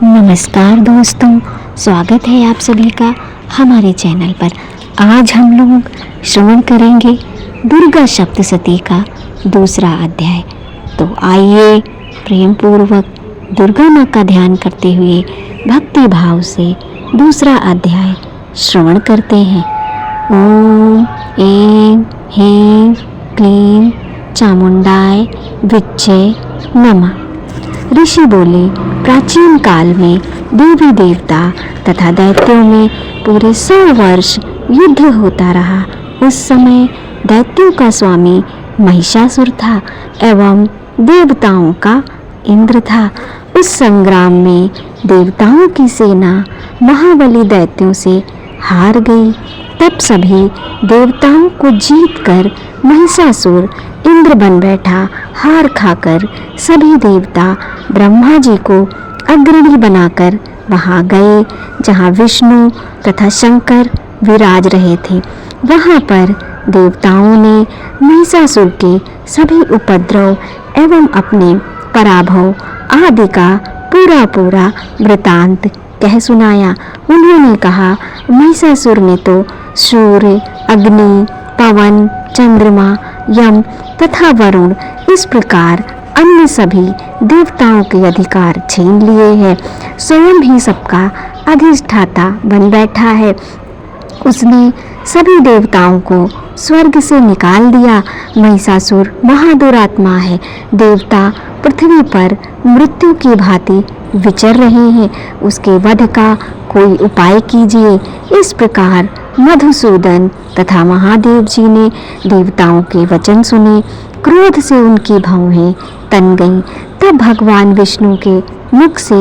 नमस्कार दोस्तों, स्वागत है आप सभी का हमारे चैनल पर। आज हम लोग श्रवण करेंगे दुर्गा सप्तशती का दूसरा अध्याय। तो आइए प्रेम पूर्वक दुर्गा माँ का ध्यान करते हुए भक्ति भाव से दूसरा अध्याय श्रवण करते हैं। ओम ऐं ह्रीं क्लीं चामुंडाय विच्चे नमः। ऋषि बोले, प्राचीन काल में देवी देवता तथा दैत्यों में पूरे 100 वर्ष युद्ध होता रहा। उस समय दैत्यों का स्वामी महिषासुर था एवं देवताओं का इंद्र था। उस संग्राम में देवताओं की सेना महाबली दैत्यों से हार गई। तब सभी देवताओं को जीतकर महिषासुर इंद्र बन बैठा। हार खाकर सभी देवता ब्रह्मा जी को अग्रणी बनाकर वहां गए जहां विष्णु तथा शंकर विराज रहे थे। वहां पर देवताओं ने महिषासुर के सभी उपद्रव एवं अपने पराभव आदि का पूरा वृतांत कह सुनाया। उन्होंने कहा, महिषासुर ने तो सूर्य, अग्नि, पवन, चंद्रमा, यम तथा वरुण इस प्रकार अन्य सभी देवताओं के अधिकार छीन लिए हैं। स्वयं ही सबका अधिष्ठाता बन बैठा है। उसने सभी देवताओं को स्वर्ग से निकाल दिया। महिषासुर महादुरात्मा है। देवता पृथ्वी पर मृत्यु की भांति विचर रहे हैं। उसके वध का कोई उपाय कीजिए। इस प्रकार मधुसूदन तथा महादेव जी ने देवताओं के वचन सुने। क्रोध से उनकी भौहें तन गईं। तब भगवान विष्णु के मुख से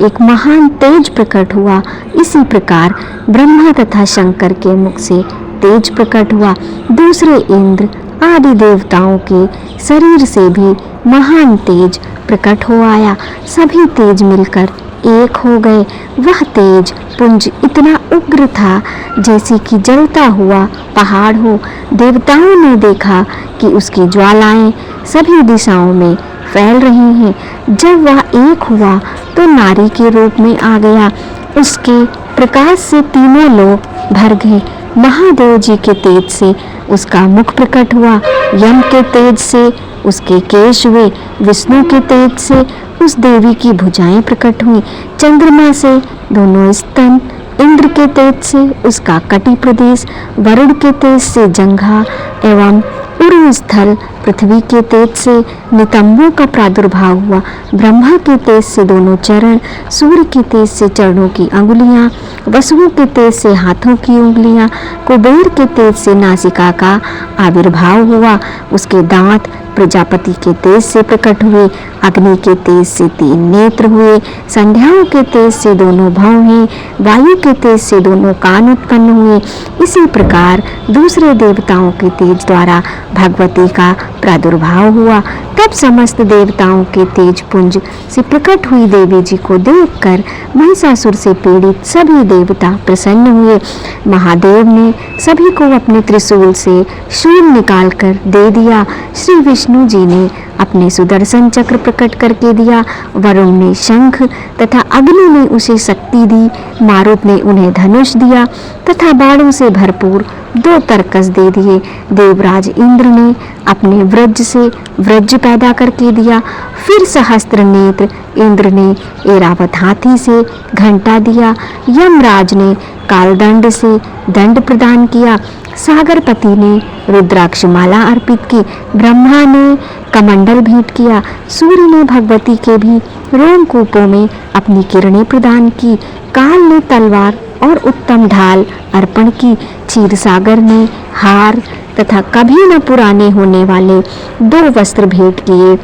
एक महान तेज प्रकट हुआ। इसी प्रकार ब्रह्मा तथा शंकर के मुख से तेज प्रकट हुआ। दूसरे इंद्र आदि देवताओं के शरीर से भी महान तेज प्रकट हो आया। सभी तेज मिलकर एक हो गए। वह तेज पुंज इतना उग्र था जैसे कि जलता हुआ पहाड़ हो। देवताओं ने देखा कि उसकी ज्वालाएं सभी दिशाओं में फैल रही हैं। जब वह एक हुआ तो नारी के रूप में आ गया। उसके प्रकाश से तीनों लोक भर गए। महादेव जी के तेज से उसका मुख प्रकट हुआ। यम के तेज से उसके केश हुए। विष्णु के तेज से उस देवी की भुजाएं प्रकट हुई। चंद्रमा से दोनों स्तन, इंद्र के तेज से उसका कटी प्रदेश, वरुण के तेज से जंघा एवं उर्व स्थल, पृथ्वी के तेज से नितंबों का प्रादुर्भाव हुआ। ब्रह्मा के तेज से दोनों चरण, सूर्य के तेज से चरणों की अंगुलियां, वसुओं के तेज से हाथों की उंगलियां, कुबेर के तेज से नासिका का आविर्भाव हुआ। उसके दांत प्रजापति के तेज से प्रकट हुए। अग्नि के तेज से 3 नेत्र हुए। संध्याओं के तेज से दोनों भौहें, वायु के तेज से दोनों कान उत्पन्न हुए। इसी प्रकार दूसरे देवताओं के तेज द्वारा भगवती का प्रादुर्भाव हुआ। तब समस्त देवताओं के तेज पुंज से प्रकट हुई देवी जी को देखकर महिषासुर से पीड़ित सभी देवता प्रसन्न हुए। महादेव ने सभी को अपने त्रिशूल से शूल निकालकर दे दिया। श्री विष्णु जी ने अपने सुदर्शन चक्र प्रकट करके दिया। वरुण ने शंख तथा अग्नि ने उसे शक्ति दी। मारुत ने उन्हें धनुष दिया तथा बाणों से भरपूर 2 तरकस दे दिए। देवराज इंद्र ने अपने वज्र से वज्र पैदा करके दिया। फिर सहस्त्र नेत्र इंद्र ने ऐरावत हाथी से घंटा दिया। यमराज ने कालदंड से दंड प्रदान किया। सागरपति ने रुद्राक्ष माला अर्पित की। ब्रह्मा ने कमंडल भेंट किया। सूर्य ने भगवती के भी रोमकूपों में अपनी किरणें प्रदान की। काल ने तलवार और उत्तम ढाल अर्पण की। क्षीर सागर ने हार तथा कभी न पुराने होने वाले 2 वस्त्र भेंट किए।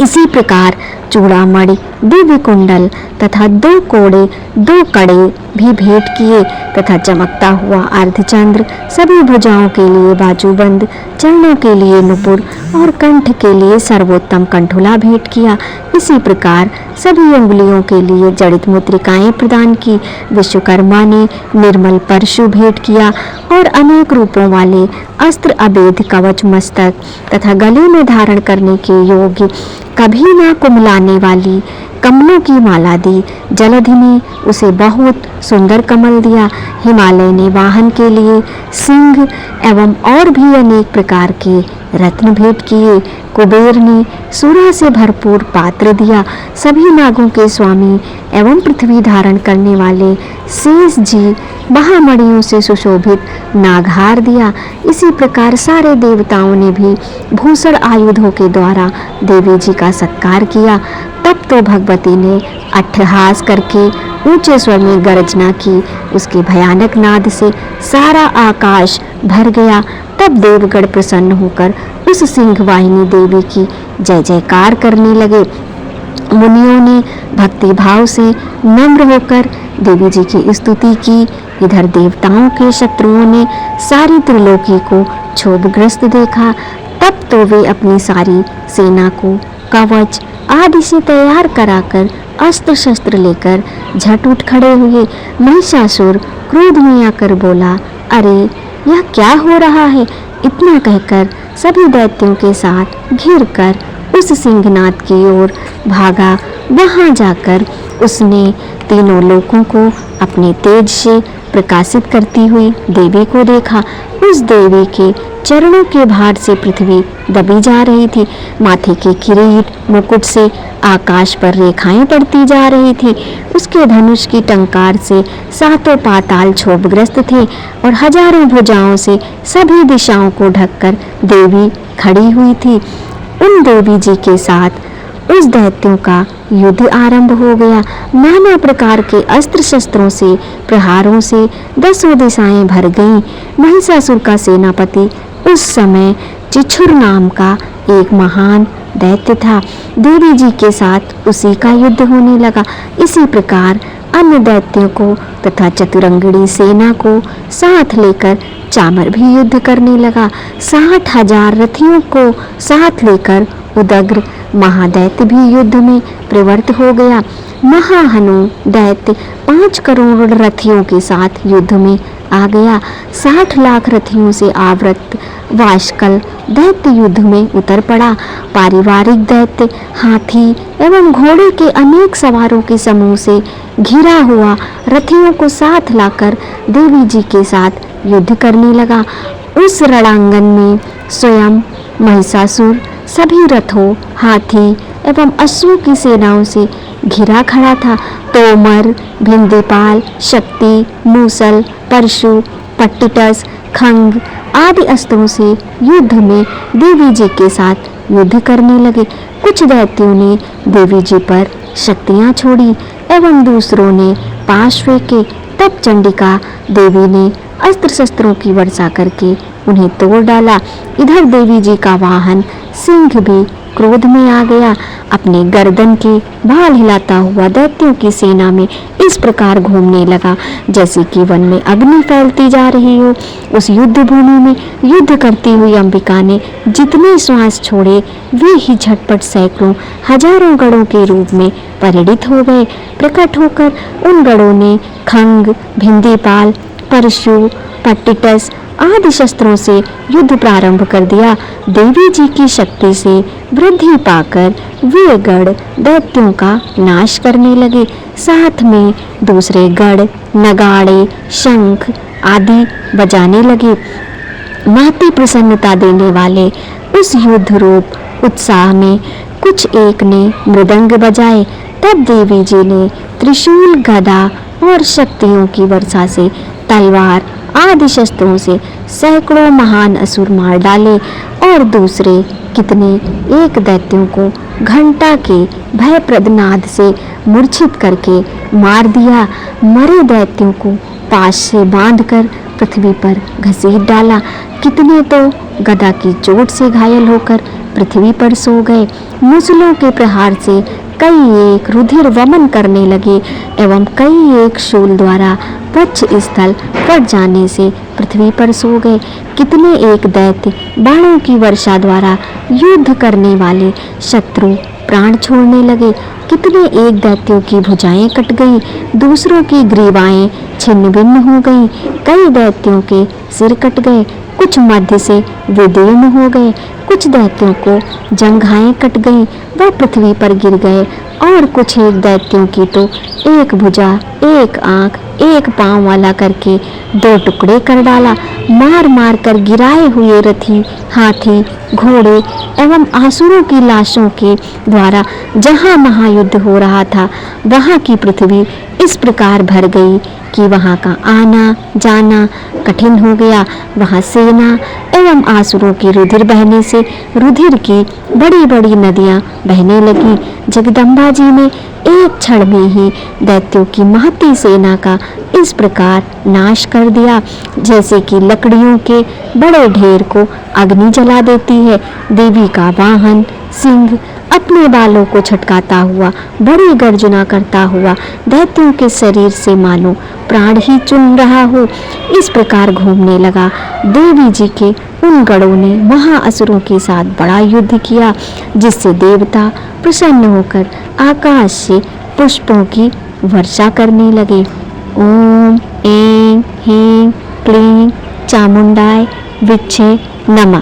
इसी प्रकार चूड़ामणि, दिव्य कुंडल तथा 2 कोड़े, 2 कड़े भी भेंट किए तथा चमकता हुआ अर्धचंद्र, सभी भुजाओं के लिए बाजूबंद, चरणों के लिए नुपुर और कंठ के लिए सर्वोत्तम कंठुला भेंट किया। इसी प्रकार सभी अंगुलियों के लिए जड़ित मुद्रिकाएं प्रदान की। विश्वकर्मा ने निर्मल परशु भेंट किया और अनेक रूपों वाले अस्त्र, अभेद कवच, मस्तक तथा गले में धारण करने के योग्य कभी ना कुमलाने वाली कमलों की माला दी। जलधि ने उसे बहुत सुंदर कमल दिया। हिमालय ने वाहन के लिए सिंह एवं और भी अनेक प्रकार के रत्न भेंट किए। कुबेर ने सुरा से भरपूर पात्र दिया। सभी नागों के स्वामी एवं पृथ्वी धारण करने वाले शेष जी महामणियों से सुशोभित नागहार दिया। इसी प्रकार सारे देवताओं ने भी भूषण आयुधों के द्वारा देवी जी का सत्कार किया। तब तो भगवती ने अट्टहास करके ऊंचे स्वर में गर्जना की। उसके भयानक नाद से सारा आकाश भर गया। तब देवगण प्रसन्न होकर उस सिंह वाहिनी देवी की जय जयकार करने लगे। मुनियों ने भक्ति भाव से नम्र होकर देवी जी की स्तुति की। इधर देवताओं के शत्रुओं ने सारी त्रिलोकी को क्षोभग्रस्त देखा। तब तो वे अपनी सारी सेना को कवच आदि से तैयार कराकर अस्त्र शस्त्र लेकर झट उठ खड़े हुए। महिषासुर क्रोध में आकर बोला, अरे यह क्या हो रहा है? इतना कहकर सभी दैत्यों के साथ घिरकर उस सिंहनाद की ओर भागा। वहां जाकर उसने तीनों लोकों को अपने तेज से प्रकाशित करती हुई देवी को देखा। उस देवी के चरणों के भार से पृथ्वी दबी जा रही थी। माथे के किरीट मुकुट से आकाश पर रेखाएं पड़ती जा रही थी। उसके धनुष की टंकार से सातों पाताल क्षोभग्रस्त थे और हजारों भुजाओं से सभी दिशाओं को ढककर देवी खड़ी हुई थी। उन देवी जी के साथ उस दैत्यों का युद्ध आरंभ हो गया। नाना प्रकार के अस्त्र शस्त्रों से प्रहारों से दसों दिशाएं भर गईं। महिषासुर का सेनापति उस समय चिछुर नाम का एक महान दैत्य था। देवी जी के साथ उसी का युद्ध होने लगा। इसी प्रकार अन्य दैत्यों को तथा चतुरंगिणी सेना को साथ लेकर चामर भी युद्ध करने लगा। 60,000 रथियों को साथ लेकर उदग्र महादैत्य भी युद्ध में प्रवृत्त हो गया। महाहनु दैत्य 5 करोड़ रथियों के साथ युद्ध में आ गया। 60 लाख रथियों से आवृत वाशकल दैत्य युद्ध में उतर पड़ा। पारिवारिक दैत्य हाथी एवं घोड़े के अनेक सवारों के समूह से घिरा हुआ रथियों को साथ लाकर देवी जी के साथ युद्ध करने लगा। उस रणांगन में स्वयं महिषासुर सभी रथों, हाथी एवं अश्वों की सेनाओं से घिरा खड़ा था। तोमर, भिंदीपाल, शक्ति, मूसल, परशु, पट्टिटस, खंग आदि अस्त्रों से युद्ध में देवी जी के साथ युद्ध करने लगे। कुछ दैत्यों ने देवी जी पर शक्तियां छोड़ी एवं दूसरों ने पाश फेंके। तब चंडिका देवी ने अस्त्र शस्त्रों की वर्षा करके उन्हें तोड़ डाला। इधर देवी जी का वाहन सिंह भी क्रोध में आ गया। अपने गर्दन के बाल हिलाता हुआ दैत्यों की सेना में इस प्रकार घूमने लगा जैसे कि वन में अग्नि फैलती जा रही हो। उस युद्ध भूमि में युद्ध करती हुई अंबिका ने जितने श्वास छोड़े वे ही झटपट सैकड़ों हजारों गणों के रूप में परिणित हो गए। प्रकट होकर उन गणों ने खंग, भिंदीपाल, परशु, पट्टिटस आदि शस्त्रों से युद्ध प्रारंभ कर दिया। देवी जी की शक्ति से वृद्धि पाकर वे गढ़ दैत्यों का नाश करने लगे। साथ में दूसरे गढ़ नगाड़े, शंख आदि बजाने लगे। महती प्रसन्नता देने वाले उस युद्ध रूप उत्साह में कुछ एक ने मृदंग बजाए। तब देवी जी ने त्रिशूल, गदा और शक्तियों की वर्षा से तलवार आदि शस्त्रों से सैकड़ों महान असुर मार डाले और दूसरे कितने एक दैत्यों को घंटा के भयप्रद नाद से मूर्छित करके मार दिया। मरे दैत्यों को पाश से बांधकर पृथ्वी पर घसीट डाला। कितने तो गदा की चोट से घायल होकर पृथ्वी पर सो गए। मुसलों के प्रहार से कई एक रुधिर वमन करने लगे एवं कई एक शूल द्वारा वक्ष स्थल फट जाने से पृथ्वी पर सो गए। कितने एक दैत्य बाणों की वर्षा द्वारा युद्ध करने वाले शत्रु प्राण छोड़ने लगे कितने एक दैत्यों की भुजाएं कट गई, दूसरों की ग्रीवाएं छिन्न भिन्न हो गई, कई दैत्यों के सिर कट गए, कुछ मध्य से विदीर्ण हो गए, कुछ दैत्यों को जंघाएं कट गई, वह पृथ्वी पर गिर गए, और कुछ एक दैत्यों की तो एक भुजा, एक आंख, एक पांव वाला करके दो टुकड़े कर डाला। मार मार कर गिराए हुए रथी, हाथी, घोड़े एवं आसुरों की लाशों के द्वारा जहाँ महायुद्ध हो रहा था, वहाँ की पृथ्वी इस प्रकार भर गई कि वहाँ का आना जाना कठिन हो गया। वहाँ सेना एवं आसुरों की रुधिर बहने से रुधिर की बड़ी बड़ी नदियाँ बहने लगी। जगदम्बा जी ने एक क्षण में ही दैत्यों की महती सेना का इस प्रकार नाश कर दिया, जैसे कि लकड़ियों के बड़े ढेर को अग्नि जला देती है। देवी का वाहन सिंह अपने बालों को छटकाता हुआ, बड़ी गर्जना करता हुआ दैत्यों के शरीर से मानो प्राण ही चुन रहा हो, इस प्रकार घूमने लगा। देवी जी के उन गणों ने महाअसुरों के साथ बड़ा युद्ध किया, जिससे देवता प्रसन्न होकर आकाश से पुष्पों की वर्षा करने लगे। ओम ऐं ह्रीं क्लीं चामुंडाय विच्छे नमः।